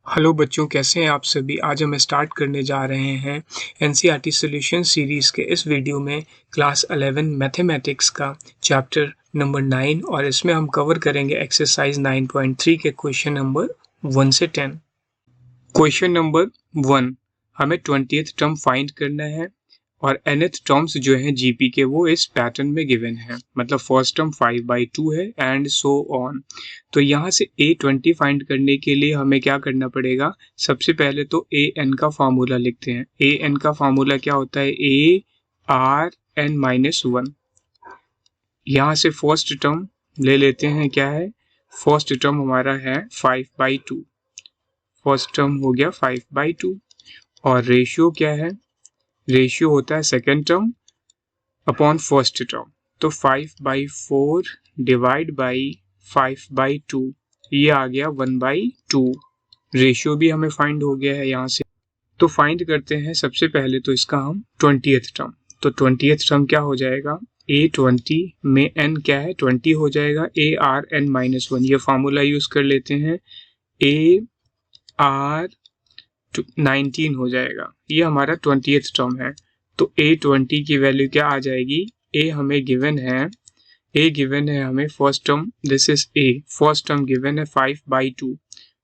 Hello बच्चों, कैसे हैं आप सभी। आज हम स्टार्ट करने जा रहे हैं एनसीईआरटी सॉल्यूशन सीरीज़ के इस वीडियो में क्लास 11 मैथमेटिक्स का चैप्टर नंबर 9 और इसमें हम कवर करेंगे एक्सरसाइज 9.3 के क्वेश्चन नंबर 1 से 10। क्वेश्चन नंबर 1, हमें 20th टर्म फाइंड करना है और nth टर्म्स जो हैं जीपी के वो इस पैटर्न में गिवन है। मतलब फर्स्ट टर्म 5/2 है एंड सो ऑन। तो यहाँ से a20 फाइंड करने के लिए हमें क्या करना पड़ेगा। सबसे पहले तो an का फार्मूला लिखते हैं। an का फार्मूला क्या होता है, a r n - 1। यहाँ से फर्स्ट टर्म ले लेते हैं, क्या है फर्स्ट टर्म हमारा है 5/2। फर्स्ट टर्म हो गया 5/2 और रेशियो क्या है, रेशियो होता है second term upon first term. तो 5/4 डिवाइड बाई 5/2 ये आ गया 1/2। रेशियो भी हमें फाइंड हो गया है यहाँ से। तो फाइंड करते हैं सबसे पहले तो इसका हम 20th टर्म। तो 20th टर्म क्या हो जाएगा, a20 में n क्या है 20 हो जाएगा, arn - 1 ये फार्मूला यूज कर लेते हैं, ar 19 हो जाएगा। ये हमारा 20th टर्म है। तो a20 की वैल्यू क्या आ जाएगी, a हमें गिवन है, a गिवन है हमें first term, this is a, first term given है 5/2।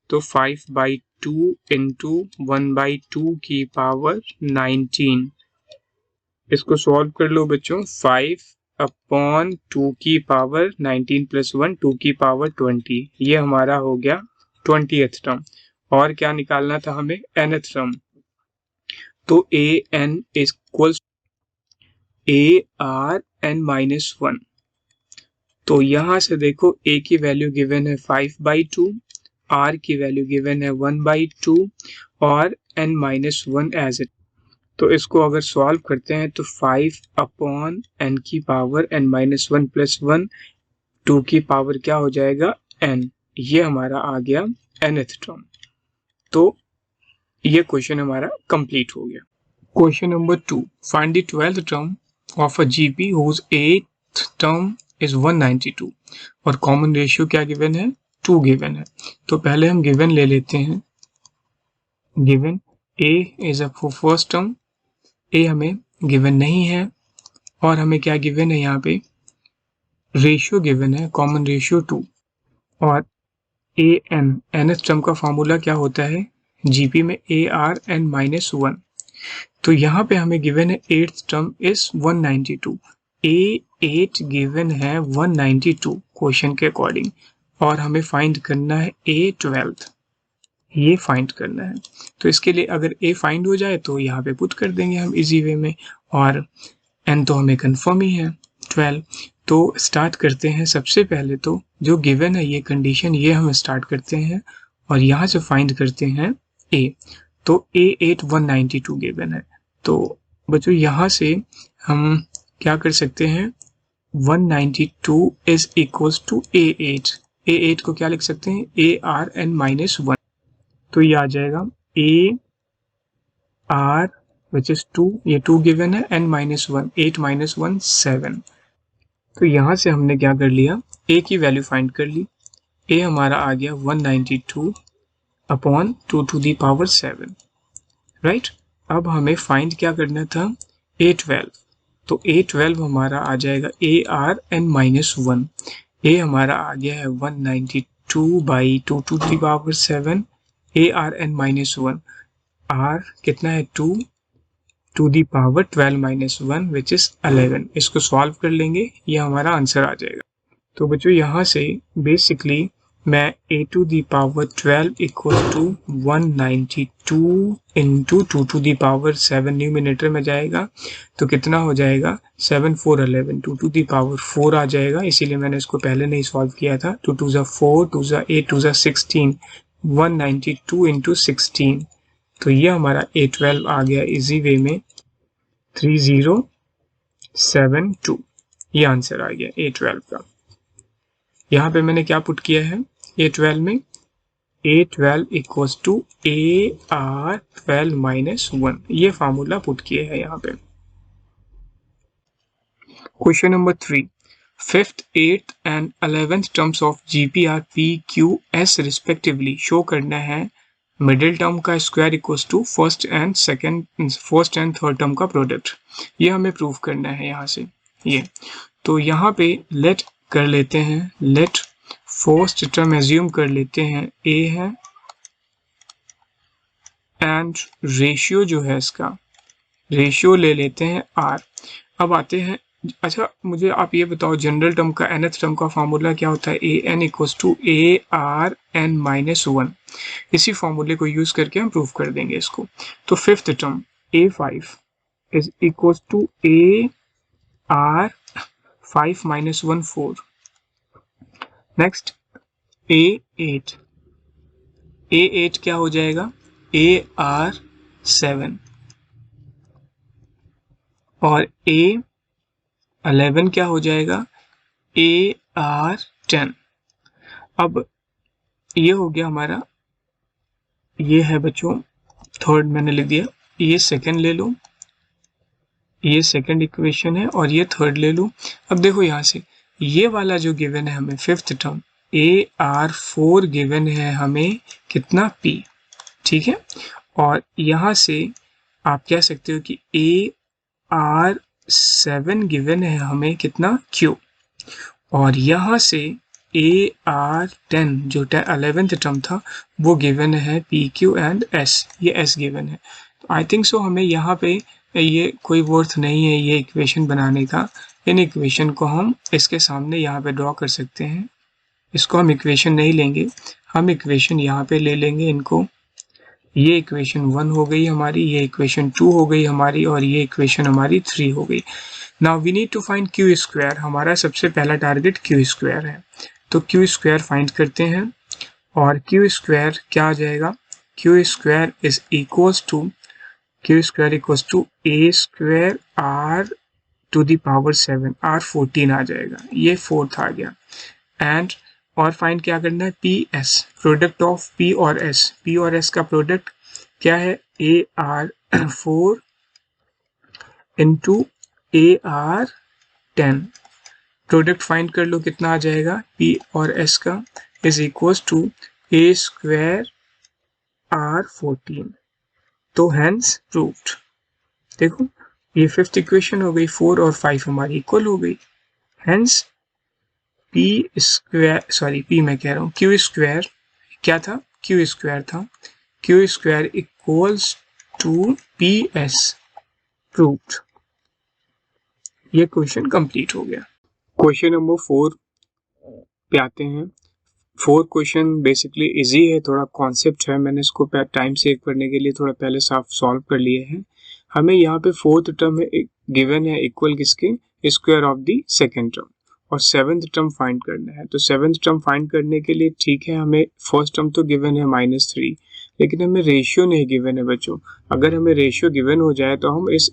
तो 5/2 इंटू 1/2 की पावर 19। इसको सॉल्व कर लो बच्चों। 5/2 की पावर 19 + 1 2 की पावर 20, ये हमारा हो गया 20th टर्म। और क्या निकालना था हमें, nth टर्म। तो an इक्वल्स arn - 1। तो यहाँ से देखो a की वैल्यू गिवन है 5/2, r की वैल्यू गिवन है 1/2 और n - 1 एज इट। तो इसको अगर सॉल्व करते हैं तो 5/n की पावर n - 1 + 1 2 की पावर क्या हो जाएगा n। ये हमारा आ गया nth टर्म। तो ये क्वेश्चन हमारा कंप्लीट हो गया। Question number 2, find the 12th term of a GP whose 8th term is 192 और कॉमन रेशियो क्या गिवन है, 2 गिवन है। तो पहले हम गिवन ले लेते हैं। Given a is a first term, a हमें गिवन नहीं है और हमें क्या गिवन है, यहाँ पे रेशियो गिवन है, कॉमन रेशियो 2। और an nth टर्म का फॉर्मूला क्या होता है जीपी में, arn - 1। तो यहाँ पे हमें गिवन है 8th term is 192। a8 given है 192 क्वेश्चन के अकॉर्डिंग और हमें फाइंड करना है a12, ये फाइंड करना है। तो इसके लिए अगर a फाइंड हो जाए तो यहाँ पे पुट कर देंगे हम इजी वे में, और n तो हमें कंफर्म ही है 12। तो स्टार्ट करते हैं। सबसे पहले तो जो गिवन है ये कंडीशन, ये हम स्टार्ट करते हैं और यहाँ से फाइंड करते हैं a। तो a8 192 गिवन है। तो बच्चों यहाँ से हम क्या कर सकते हैं, 192 is equals to a8। a8 को क्या लिख सकते हैं, arn - 1। तो ये आ जाएगा a r विच इज 2, ये 2 गिवन है, n - 1 8 - 1 7। तो यहाँ से हमने क्या कर लिया, a की वैल्यू फाइंड कर ली। a हमारा आ गया 192 upon 2 to the power 7, right. अब हमें फाइंड क्या करना था, a12। तो a12 हमारा आ जाएगा arn - 1। a हमारा आ गया है 192/2 to the power 7 arn - 1। r कितना है 2 to the power 12 - 1 which is 11। इसको सॉल्व कर लेंगे, ये हमारा आंसर आ जाएगा। तो बच्चों यहाँ से बेसिकली मैं a to the power 12 equal to 192 into 2 to the power 7 numerator में जाएगा। तो कितना हो जाएगा, 7 4 11, 2 टू दी पावर 4 आ जाएगा, इसीलिए मैंने इसको पहले नहीं सॉल्व किया था। 2 2 ज़ा 4, 2 ज़ा 8, 2 ज़ा 16, 192 इंटू 16। तो ये हमारा a12 आ गया इजी वे में 3072। ये आंसर आ गया a12 का। यहाँ पे मैंने क्या पुट किया है a12 में, a12 इक्वल्स टू ar12 - 1, ये फार्मूला पुट किया है यहाँ पे। Question number 3, 5th, 8th and 11th terms of GP are p q s respectively show करना है मिडिल टर्म का square equals to first and third term का प्रोडक्ट। ये हमें प्रूव करना है यहाँ से ये। तो यहाँ पे लेट कर लेते हैं, लेट फर्स्ट टर्म एज्यूम कर लेते हैं a है एंड रेशियो जो है इसका रेशियो ले लेते हैं r। अब आते हैं, अच्छा मुझे आप ये बताओ जनरल टर्म का nth टर्म का फार्मूला क्या होता है? A N equals to A R N minus 1। इसी फार्मूले को यूज करके हम प्रूव कर देंगे इसको। तो fifth term a5 is equals to A R 5 minus 1 4। Next a8, a8 क्या हो जाएगा? ए आर 7 और A11 क्या हो जाएगा? AR10। अब ये हो गया हमारा, ये है बच्चों थर्ड मैंने लिख दिया, ये सेकंड ले लो, ये सेकंड इक्वेशन है और ये थर्ड ले लो। अब देखो यहाँ से ये वाला जो गिवन है हमें फिफ्थ टर्म AR4 गिवन है हमें कितना P, ठीक है। और यहाँ से आप कह सकते हो कि AR7 गिवन है हमें कितना Q, और यहाँ से AR10 जो 11th टर्म था वो गिवन है PQ एंड S, ये S गिवन है। तो आई थिंक सो हमें यहाँ पे ये कोई वर्थ नहीं है ये इक्वेशन बनाने का। इन इक्वेशन को हम इसके सामने यहाँ पे ड्रॉ कर सकते हैं। इसको हम इक्वेशन नहीं लेंगे, हम इक्वेशन यहाँ पे ले लेंगे इनको। ये इक्वेशन 1 हो गई हमारी, ये इक्वेशन 2 हो गई हमारी, और ये इक्वेशन हमारी 3 हो गई। Now we need to find Q square. हमारा सबसे पहला टारगेट क्यू स्क्वायर है, तो क्यू स्क्वायर फाइंड करते हैं। और क्यू स्क्वायर क्या आ जाएगा? Q square is equals to A square R to the power 7, R 14 आ जाएगा, ये फोर्थ आ गया। एंड और फाइंड क्या करना है? P S, product of P और एस। पी और एस का प्रोडक्ट क्या है? A R 4 into A R 10। Product find कर लो कितना आ जाएगा पी और एस का, is equals to A square R 14। तो हैंस प्रूव्ड। देखो ये फिफ्थ इक्वेशन हो गई, 4 और 5 हमारी इक्वल हो गई। Hence P square, sorry P मैं कह रहा हूँ, क्यू स्क्वायर क्या था? क्यू स्क्वायर था, Q square equals to P S, proved. ये क्वेश्चन कंप्लीट हो गया। क्वेश्चन नंबर 4 पे आते हैं। 4 क्वेश्चन बेसिकली इजी है, थोड़ा कॉन्सेप्ट है, मैंने इसको टाइम सेव करने के लिए थोड़ा पहले सॉल्व कर लिए हैं। हमें यहाँ पे फोर्थ टर्म है गिवन है इक्वल किसके? Square of the second term, और सेवेंथ टर्म फाइंड करना है। तो सेवेंथ टर्म फाइंड करने के लिए ठीक है, हमें फर्स्ट टर्म तो गिवन है -3, लेकिन हमें रेशियो नहीं गिवन है बच्चों। अगर हमें रेशियो गिवन हो जाए तो हम इस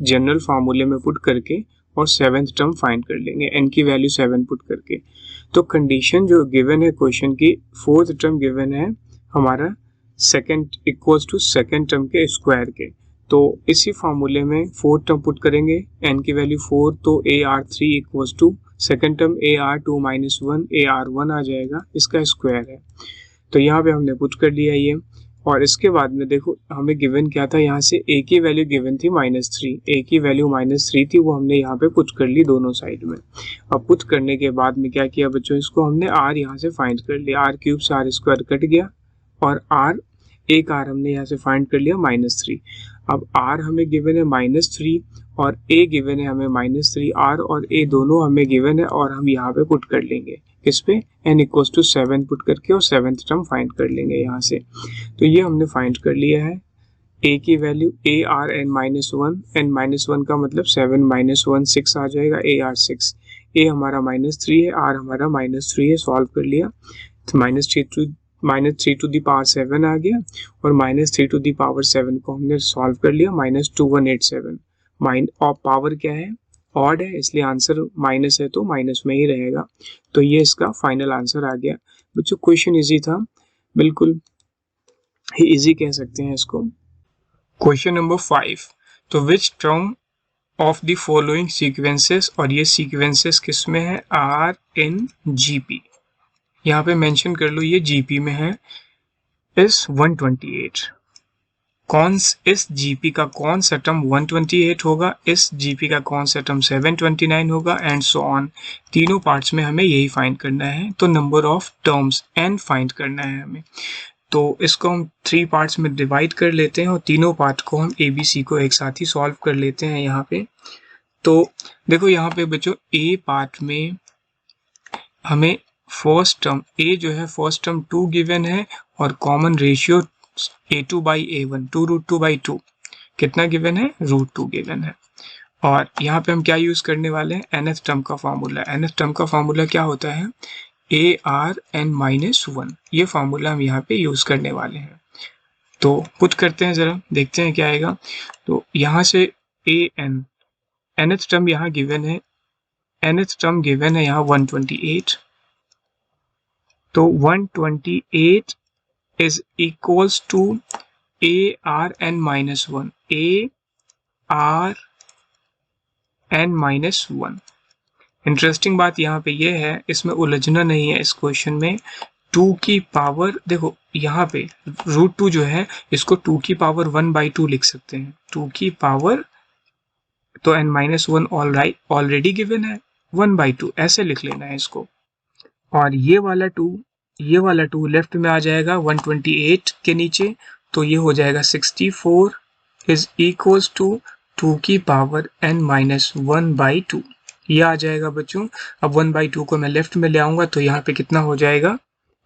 जनरल फार्मूले में पुट करके और सेवेंथ टर्म फाइंड कर लेंगे, n की वैल्यू 7 पुट करके। तो कंडीशन जो गिवन है क्वेश्चन की, फोर्थ टर्म गिवन है हमारा second equals to second term के स्क्वायर के। तो इसी फार्मूले में फोर्थ टर्म पुट करेंगे, n की वैल्यू 4, तो AR3 equals to second term AR2 minus 1 AR1 आ जाएगा, इसका स्क्वायर है। तो यहाँ पे हमने पुट कर लिया ये। और इसके बाद में देखो हमें गिवन क्या था, यहाँ से a की वैल्यू गिवन थी -3, a की वैल्यू -3 थी, वो हमने यहाँ पे पुट कर ली दोनों साइड में। अब पुट करने के बाद में क्या किया बच्चों, इसको हमने r यहाँ से फाइंड कर लिया, r क्यूब से r स्क्वायर कट गया, और r एक r हमने यहाँ से फाइंड कर लिया -3। अब r हमें गिवन है -3 और a गिवन है हमें -3, r और a दोनों हमें गिवन है, और हम यहाँ पे पुट कर लेंगे किस पे? n इक्वल्स टू 7 पुट करके, और सेवेंथ टर्म फाइंड कर लेंगे यहाँ से। तो ये हमने फाइंड कर लिया है। a की वैल्यू ARn-1, n-1 का मतलब 7 - 1 6 आ जाएगा, AR6। a हमारा -3 है, r हमारा -3 है, सॉल्व कर लिया। तो -3 टू द पावर 7 आ गया, और -3 टू द पावर 7 को हमने सॉल्व कर लिया, -2187। और पावर क्या है? ऑड है, इसलिए आंसर माइनस है तो माइनस में ही रहेगा। तो ये इसका फाइनल आंसर आ गया। बच्चों क्वेश्चन इजी था, बिल्कुल ही इजी कह सकते हैं इसको। क्वेश्चन नंबर 5, तो which term of the following sequences, और ये सीक्वेंसेस किस में है? Are in GP. यहाँ पे मेंशन कर लो ये जीपी में है। इस 128। इस जीपी का कौन सा टर्म 128 होगा, इस जीपी का कौन सा टर्म 729 होगा, एंड सो ऑन। तीनों पार्ट्स में हमें यही फाइंड करना है। तो number of terms n find करना है हमें। तो इसको हम 3 पार्ट्स में डिवाइड कर लेते हैं और तीनों पार्ट को हम ABC को एक साथ ही सॉल्व कर लेते हैं यहाँ पे। तो देखो यहाँ पे बच्चों A पार्ट में हमें फर्स्ट टर्म A जो है फर्स्ट टर्म 2 गिवन है और common ratio A2 by A1 2√2/2 कितना गिवन है, √2 गिवन है। और यहाँ पे हम क्या यूज करने वाले हैं, nth टर्म का फार्मूला। nth टर्म का फार्मूला क्या होता है, ARn-1। ये फार्मूला हम यहाँ पे यूज करने वाले हैं। तो पुट करते हैं, जरा देखते हैं क्या आएगा। तो यहाँ से nth टर्म यहाँ गिवन है, nth टर्म गिवन है यहाँ 128। तो 128 is equals to ARn-1, ARn-1। Interesting बात यहाँ पे ये है, इसमें उलझना नहीं है इस क्वेश्चन में। 2 की पावर, देखो यहाँ पे √2 जो है इसको 2 की पावर 1/2 लिख सकते हैं। 2 की पावर तो n-1 ऑलरेडी गिवन है, 1/2 ऐसे लिख लेना है इसको। और ये वाला 2 लेफ्ट में आ जाएगा 128 के नीचे, तो ये हो जाएगा 64 इज इक्वल्स टू 2 की पावर n-1/2। ये आ जाएगा बच्चों। अब 1/2 को मैं लेफ्ट में ले आऊंगा तो यहाँ पे कितना हो जाएगा,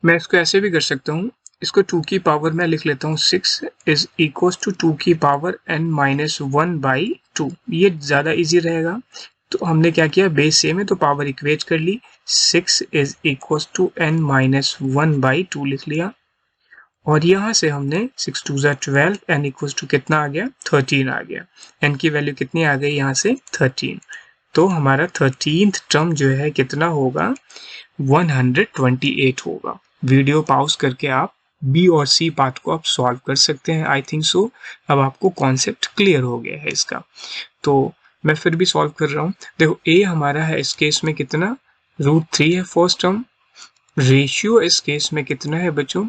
मैं इसको ऐसे भी कर सकता हूँ, इसको 2 की पावर में लिख लेता हूँ 6 इज इक्वल्स टू 2 की पावर n-1/2। ये ज़्यादा इजी रहेगा। तो हमने क्या किया, बेस सेम है तो पावर इक्वेट कर ली, 6 इज इक्वल्स टू n-1/2 लिख लिया। और यहाँ से हमने 6 2 12, n इक्वल्स टू कितना आ गया, 13 आ गया। n की वैल्यू कितनी आ गई यहाँ से, 13। तो हमारा 13th टर्म जो है कितना होगा, 128 होगा। वीडियो पॉज करके आप बी और सी पार्ट को आप सॉल्व कर सकते हैं। आई थिंक सो अब आपको कॉन्सेप्ट क्लियर हो गया है इसका। तो मैं फिर भी सॉल्व कर रहा हूँ। देखो ए हमारा है इस केस में कितना, √3 है फर्स्ट टर्म। रेशियो इस केस में कितना है बच्चों,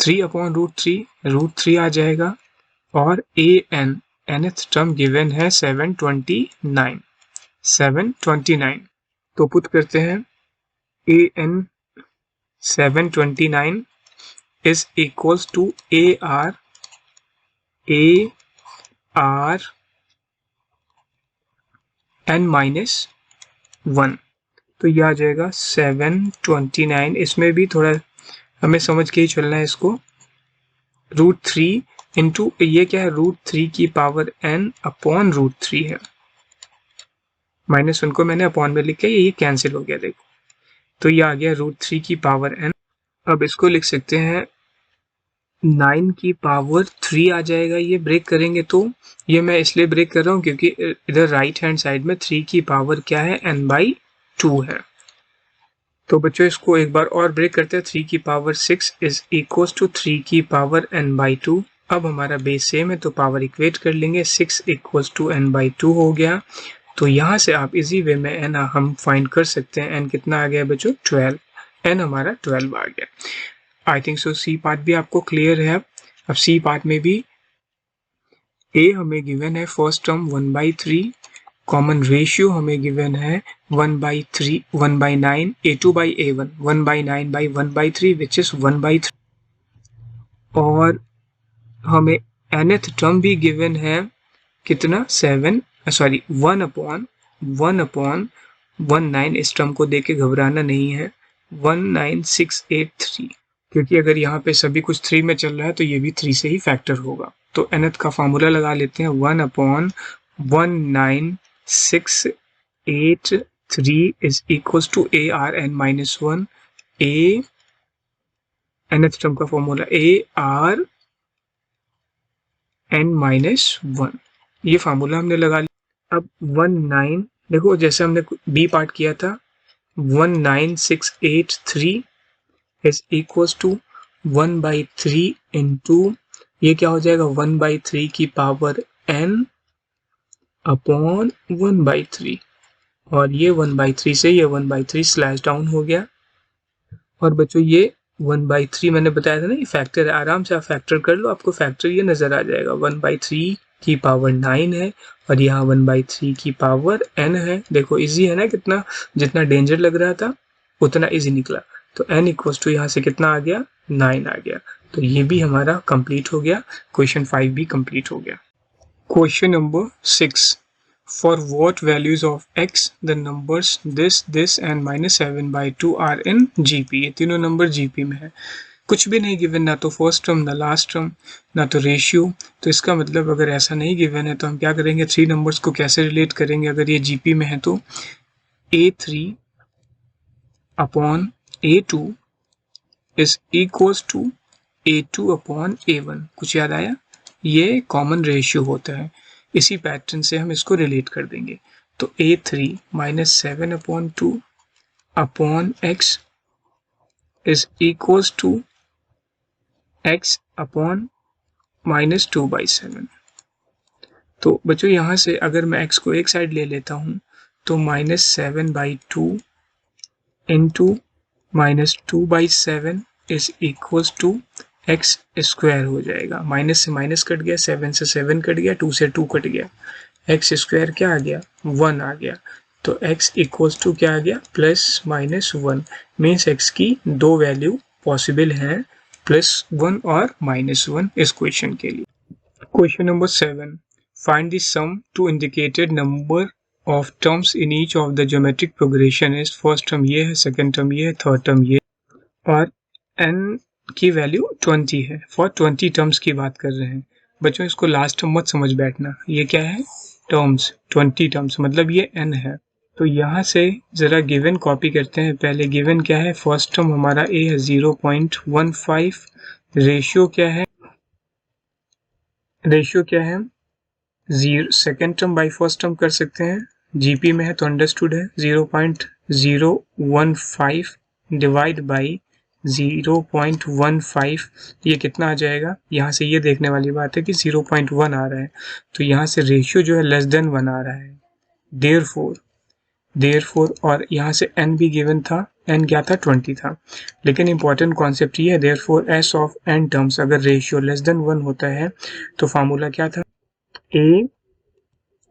3/√3, √3 आ जाएगा। और nth टर्म गिवन है 729। तो पुट करते हैं, an 729 is equals to n-1। तो ये आ जाएगा 729। इसमें भी थोड़ा हमें समझ के ही चलना है इसको। √3 इंटू ये क्या है, √3 की पावर n/√3 है। -1 को मैंने अपॉन में लिख के ये कैंसिल हो गया, देखो। तो ये आ गया √3 की पावर n। अब इसको लिख सकते हैं 9 की पावर 3 आ जाएगा। ये ब्रेक करेंगे तो, ये मैं इसलिए ब्रेक कर रहा हूँ क्योंकि इधर राइट हैंड साइड में 3 की पावर क्या है, n/2 है। तो बच्चों इसको एक बार और ब्रेक करते हैं। 3 की पावर 6 इज इक्वल टू 3 की पावर n/2। अब हमारा बेस सेम है तो पावर इक्वेट कर लेंगे, 6 इक्वल टू n/2 हो गया। तो यहाँ से आप इजी वे में n हम फाइंड कर सकते हैं। n कितना आ गया बच्चों, 12। n हमारा 12 आ गया। I think so C part भी आपको क्लियर है। अब सी पार्ट में भी a हमें गिवन है फर्स्ट टर्म 1/3, कॉमन रेशियो हमें गिवन है 1/3 1/9, A2 by A1 1/9/1/3 which is 1/3। और हमें nth टर्म भी गिवन है कितना, 1/19। इस टर्म को देख के घबराना नहीं है, 19683, क्योंकि अगर यहाँ पे सभी कुछ 3 में चल रहा है तो ये भी 3 से ही फैक्टर होगा। तो nth का फॉर्मूला लगा लेते हैं, 1/19683 is equals to ARn-1। nth term का फॉर्मूला ARn-1, ये फार्मूला हमने लगा लिया। अब 19, देखो जैसे हमने बी पार्ट किया था, 19683 इज इक्वल्स टू 1/3 इंटू ये क्या हो जाएगा, 1/3 की पावर n/1/3। और ये 1/3 से ये 1/3 स्लैश डाउन हो गया। और बच्चों ये 1/3 मैंने बताया था ना, ये फैक्टर है, आराम से आप फैक्टर कर लो, आपको फैक्टर ये नज़र आ जाएगा। 1/3 की पावर 9 है और यहाँ 1/3 की पावर n है। देखो इजी है ना कितना, जितना डेंजर लग रहा था उतना इजी निकला। तो n इक्वल्स टू यहाँ से कितना आ गया, 9 आ गया। तो ये भी हमारा कंप्लीट हो गया, क्वेश्चन 5 भी कंप्लीट हो गया। Question number 6, for what values of x the numbers this and -7/2 are in GP। ये तीनों नंबर GP में है, कुछ भी नहीं गिवन, ना तो फर्स्ट टर्म ना लास्ट टर्म ना तो रेशियो। तो इसका मतलब अगर ऐसा नहीं गिवन है तो हम क्या करेंगे, 3 नंबर्स को कैसे रिलेट करेंगे अगर ये GP में है तो A3 upon A2 is equals to A2 upon A1। कुछ याद आया, ये कॉमन रेशियो होता है, इसी पैटर्न से हम इसको रिलेट कर देंगे। तो A3 -7/2 upon x is equals to x upon -2/7। तो बच्चों यहाँ से अगर मैं x को एक साइड ले लेता हूँ तो -7/2 into -2/7 is equals to x square हो जाएगा। माइनस से माइनस कट गया, 7 से 7 कट गया, 2 से 2 कट गया, x स्क्वायर क्या आ गया, 1 आ गया। तो x इक्वल्स टू क्या आ गया, +-1। मीन्स x की दो वैल्यू पॉसिबल हैं, +1 और -1 इस क्वेश्चन के लिए। Question number 7, find the sum to indicated number of terms in each of the geometric progression is. First term ये है, सेकंड टर्म ये है, थर्ड टर्म ये, और n की वैल्यू 20 है। फॉर 20 टर्म्स की बात कर रहे हैं बच्चों, इसको लास्ट टर्म मत समझ बैठना, ये क्या है, टर्म्स, 20 टर्म्स मतलब ये n है। तो यहाँ से ज़रा गिवन कॉपी करते हैं। पहले गिवन क्या है, फर्स्ट टर्म हमारा a है 0.15, रेशियो क्या है, second term by first term कर सकते हैं, जीपी में है तो अंडरस्टूड है, 0.015 डिवाइड बाई 0.15, ये कितना आ जाएगा, यहाँ से ये देखने वाली बात है कि 0.1 आ रहा है, तो यहाँ से रेशियो जो है लेस देन 1 आ रहा है, देयरफॉर, और यहाँ से n भी गिवन था, n क्या था, 20 था। लेकिन इंपॉर्टेंट कॉन्सेप्ट ये है, therefore s of n terms अगर रेशियो लेस देन 1 होता है तो फार्मूला क्या था, a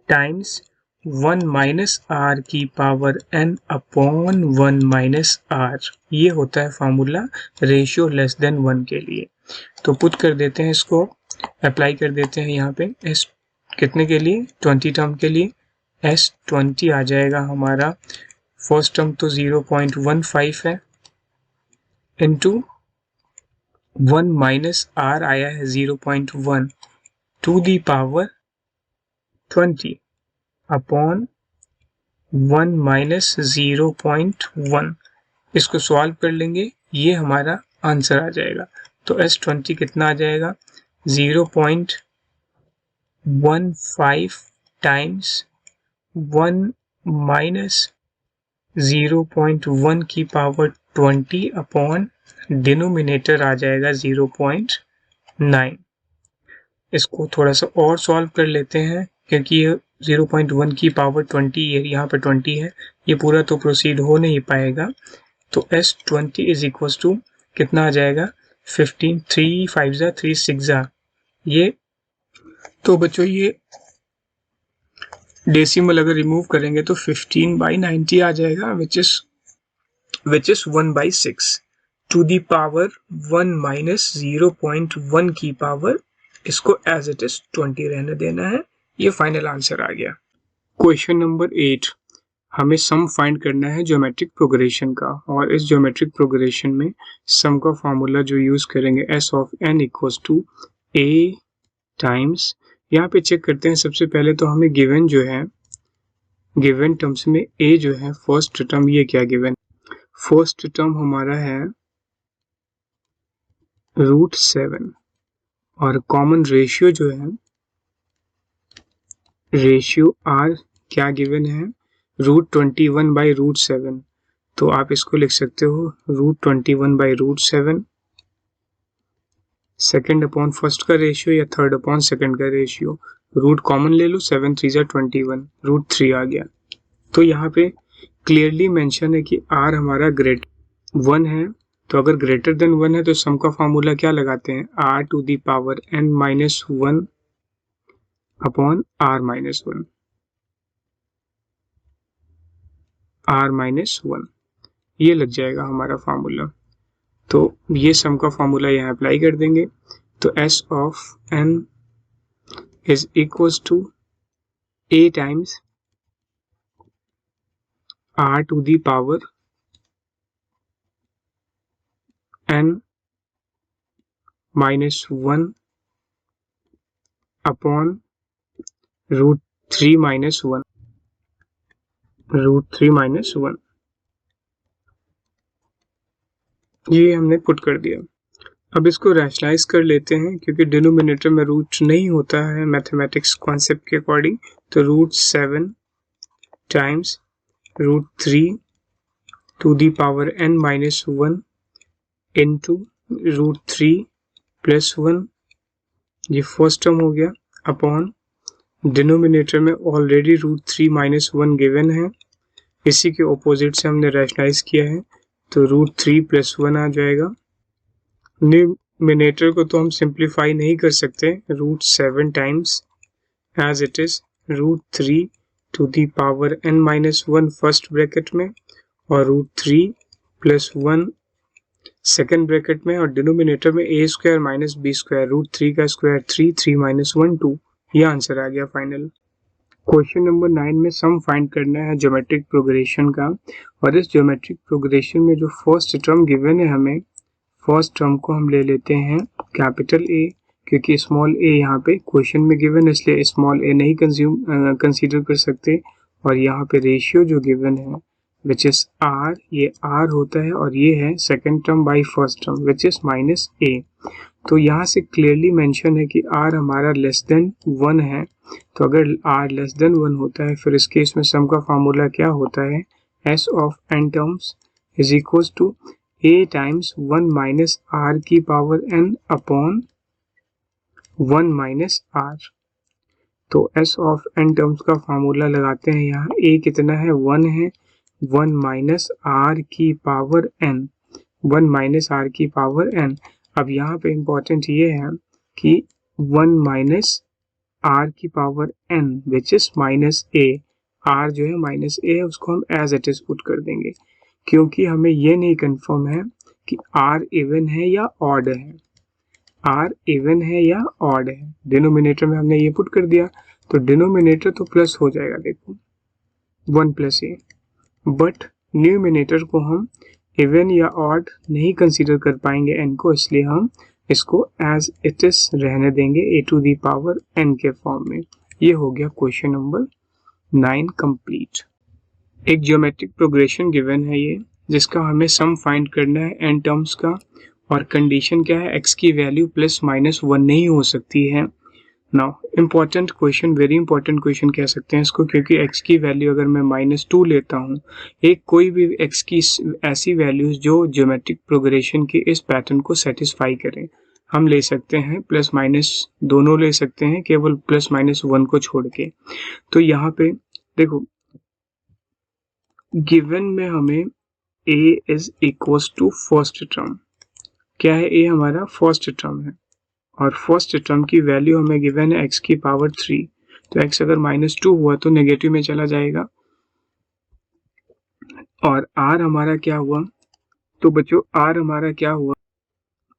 टाइम्स 1 माइनस r की power n upon 1 minus r, ये होता है फार्मूला रेशियो लेस देन 1 के लिए। तो पुट कर देते हैं, इसको अप्लाई कर देते हैं यहाँ पे, s कितने के लिए, 20 टर्म के लिए, s 20 आ जाएगा हमारा, फर्स्ट टर्म तो 0.15 है, इंटू 1 माइनस r आया है 0.1 to the power 20 upon 1 minus 0.1। इसको सॉल्व कर लेंगे, ये हमारा आंसर आ जाएगा। तो S20 कितना आ जाएगा, 0.15 टाइम्स 1 माइनस 0.1 की पावर 20 अपॉन डिनोमिनेटर आ जाएगा 0.9। इसको थोड़ा सा और सॉल्व कर लेते हैं, क्योंकि ये 0.1 की पावर 20 यहाँ पर 20 है, ये पूरा तो प्रोसीड हो नहीं पाएगा। तो S20 इज इक्वल टू कितना आ जाएगा, 15, 3 5 जा 3 6 जा, ये तो बच्चों ये डेसिमल अगर रिमूव करेंगे तो 15/90 आ जाएगा, which is 1/6 to the power 1 minus 0.1 की पावर, इसको एज इट इज 20 रहने देना है। ये फाइनल आंसर आ गया। क्वेश्चन नंबर 8, हमें सम फाइंड करना है ज्योमेट्रिक प्रोग्रेशन का, और इस ज्योमेट्रिक प्रोग्रेशन में सम का फॉर्मूला जो यूज करेंगे, s of n equals to a times, यहाँ पे चेक करते हैं। सबसे पहले तो हमें गिवन जो है, गिवन टर्म्स में a जो है फर्स्ट टर्म, ये क्या गिवन, फर्स्ट टर्म हमारा है √7, और कॉमन रेशियो जो है, रेशियो r क्या गिवन है, √21/√7। तो आप इसको लिख सकते हो √21/√7, सेकेंड अपॉन फर्स्ट का रेशियो या थर्ड अपॉन सेकेंड का रेशियो, रूट कॉमन ले लो, 7 3 21, √3 आ गया। तो यहाँ पे क्लियरली मेंशन है कि r हमारा ग्रेटर 1 है तो अगर ग्रेटर देन 1 है तो सम का फॉर्मूला क्या लगाते हैं, r to the power n minus 1 upon r minus 1, r minus 1, ये लग जाएगा हमारा फॉर्मूला। तो ये सम का फॉर्मूला यहाँ अप्लाई कर देंगे, तो s of n is equals to a times r to the power n minus 1 upon root 3 minus 1, root 3 minus 1, ये हमने पुट कर दिया। अब इसको रैशनलाइज कर लेते हैं, क्योंकि डिनोमिनेटर में रूट नहीं होता है मैथमेटिक्स कॉन्सेप्ट के अकॉर्डिंग, तो root 7 times root 3 to the power n minus 1 into root 3 plus 1, ये फर्स्ट टर्म हो गया, अपॉन डिनोमिनेटर में ऑलरेडी रूट 3 माइनस 1 गिवन है, इसी के ऑपोजिट से हमने रैशनलाइज किया है, तो रूट 3 प्लस 1 आ जाएगा। न्यूमिनेटर को तो हम सिंप्लीफाई नहीं कर सकते, root 7 times as it is root 3 to the power n minus 1 first bracket में, और रूट 3 प्लस 1 सेकेंड ब्रैकेट में, और डिनोमिनेटर में a square minus b square, root 3 का स्क्वायर 3, 3 माइनस 1 2, ये आंसर आ गया फाइनल। क्वेश्चन नंबर 9 में सम फाइंड करना है ज्योमेट्रिक प्रोग्रेशन का, और इस ज्योमेट्रिक प्रोग्रेशन में जो फर्स्ट टर्म गिवन है हमें, फर्स्ट टर्म को हम ले लेते हैं कैपिटल A, क्योंकि स्मॉल a यहाँ पे क्वेश्चन में गिवन है, इसलिए स्मॉल a नहीं कंसीडर कर सकते, और यहाँ पे रेशियो जो गिवन है विच इज r, ये r होता है, और ये है second term by first term which is minus a। तो यहाँ से क्लियरली मेंशन है कि r हमारा लेस देन 1 है, तो अगर r लेस देन 1 होता है फिर इस केस में सम का फॉर्मूला क्या होता है, s of n terms is equal to a times 1 minus r की power n upon 1 minus r। तो s ऑफ n टर्म्स का फॉर्मूला लगाते हैं, यहाँ a कितना है, 1 है, 1 माइनस r की पावर n, 1 माइनस r की पावर n। अब यहाँ पे इम्पोर्टेंट ये है कि 1 माइनस r की power n which is minus a, r जो है माइनस a है, उसको हम एज इट इज पुट कर देंगे, क्योंकि हमें ये नहीं कंफर्म है कि r इवन है या ऑड है, r इवन है या ऑड है। डिनोमिनेटर में हमने ये पुट कर दिया, तो डिनोमिनेटर तो प्लस हो जाएगा, देखो 1 प्लस a, बट न्यूमिनेटर को हम इवन या ऑड नहीं कंसीडर कर पाएंगे n को, इसलिए हम इसको एज इट इज रहने देंगे a to the power n के फॉर्म में। ये हो गया क्वेश्चन नंबर 9 कंप्लीट। एक ज्योमेट्रिक प्रोग्रेशन गिवन है ये, जिसका हमें सम फाइंड करना है n टर्म्स का, और कंडीशन क्या है, x की वैल्यू प्लस माइनस 1 नहीं हो सकती है। Now important question, very important question कह सकते हैं इसको, क्योंकि x की वैल्यू अगर मैं माइनस 2 लेता हूँ, एक कोई भी x की ऐसी वैल्यूज जो ज्योमेट्रिक प्रोग्रेशन के इस पैटर्न को सेटिस्फाई करें, हम ले सकते हैं प्लस माइनस दोनों ले सकते हैं, केवल प्लस माइनस 1 को छोड़ के। तो यहाँ पे देखो गिवन में हमें a is equals to first term, क्या है, a हमारा फर्स्ट टर्म है, और फर्स्ट टर्म की वैल्यू हमें गिवन है x की पावर 3, तो x अगर माइनस 2 हुआ तो नेगेटिव में चला जाएगा, और r हमारा क्या हुआ, तो बच्चों r हमारा क्या हुआ,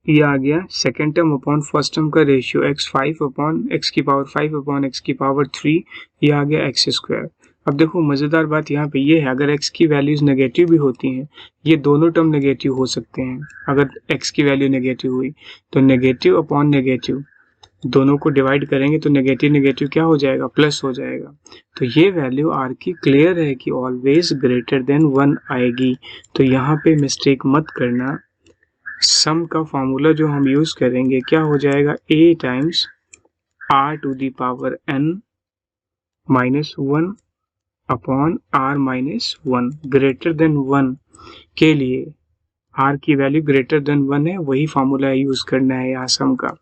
ये आ गया second term upon first term का रेशियो, x 5 अपॉन x की पावर 5 अपॉन x की पावर 3, ये आ गया x स्क्वायर। अब देखो मज़ेदार बात यहाँ पे ये है, अगर x की वैल्यूज नेगेटिव भी होती हैं, ये दोनों टर्म नेगेटिव हो सकते हैं। अगर x की वैल्यू नेगेटिव हुई तो नेगेटिव अपॉन नेगेटिव दोनों को डिवाइड करेंगे तो नेगेटिव नेगेटिव क्या हो जाएगा, प्लस हो जाएगा। तो ये वैल्यू r की क्लियर है कि ऑलवेज ग्रेटर देन 1 आएगी, तो यहाँ पे मिस्टेक मत करना। सम का फॉर्मूला जो हम यूज करेंगे क्या हो जाएगा, a times r to the power n minus 1 upon r minus 1, greater than 1 के लिए r की वैल्यू ग्रेटर देन 1 है, वही फॉर्मूला यूज करना है यहाँ सम का।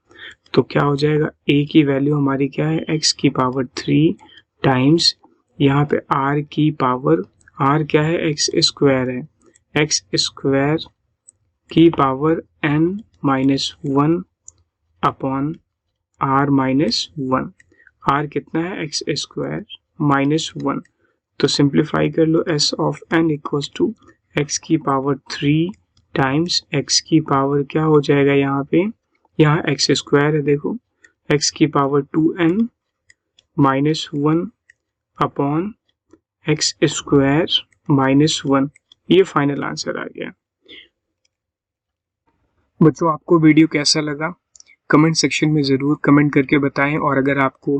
तो क्या हो जाएगा, a की वैल्यू हमारी क्या है, x की पावर 3 टाइम्स यहाँ पे r की पावर, r क्या है, x स्क्वायर है, x स्क्वायर की power n minus 1 upon r minus 1। r कितना है? x square minus 1। तो सिंप्लीफाई कर लो, s of n equals to x की पावर 3 टाइम्स x की पावर क्या हो जाएगा यहाँ पे, यहाँ x स्क्वायर है, देखो x की power 2n minus 1 upon x square minus 1। ये फाइनल आंसर आ गया। बच्चों, आपको वीडियो कैसा लगा कमेंट सेक्शन में ज़रूर कमेंट करके बताएं, और अगर आपको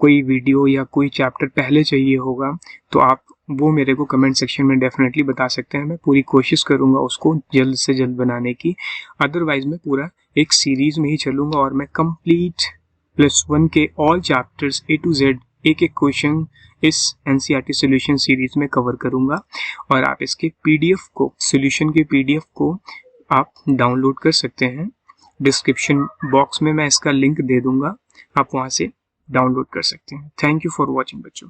कोई वीडियो या कोई चैप्टर पहले चाहिए होगा तो आप वो मेरे को कमेंट सेक्शन में डेफिनेटली बता सकते हैं। मैं पूरी कोशिश करूँगा उसको जल्द से जल्द बनाने की। अदरवाइज़ मैं पूरा एक सीरीज़ में ही चलूँगा और मैं कंप्लीट +1 के all chapters A to Z एक एक क्वेश्चन इस NCERT सॉल्यूशन सीरीज़ में कवर करूँगा। और आप इसके PDF को, सॉल्यूशन के PDF को आप डाउनलोड कर सकते हैं। डिस्क्रिप्शन बॉक्स में मैं इसका लिंक दे दूंगा, आप वहां से डाउनलोड कर सकते हैं। थैंक यू फॉर वॉचिंग बच्चों।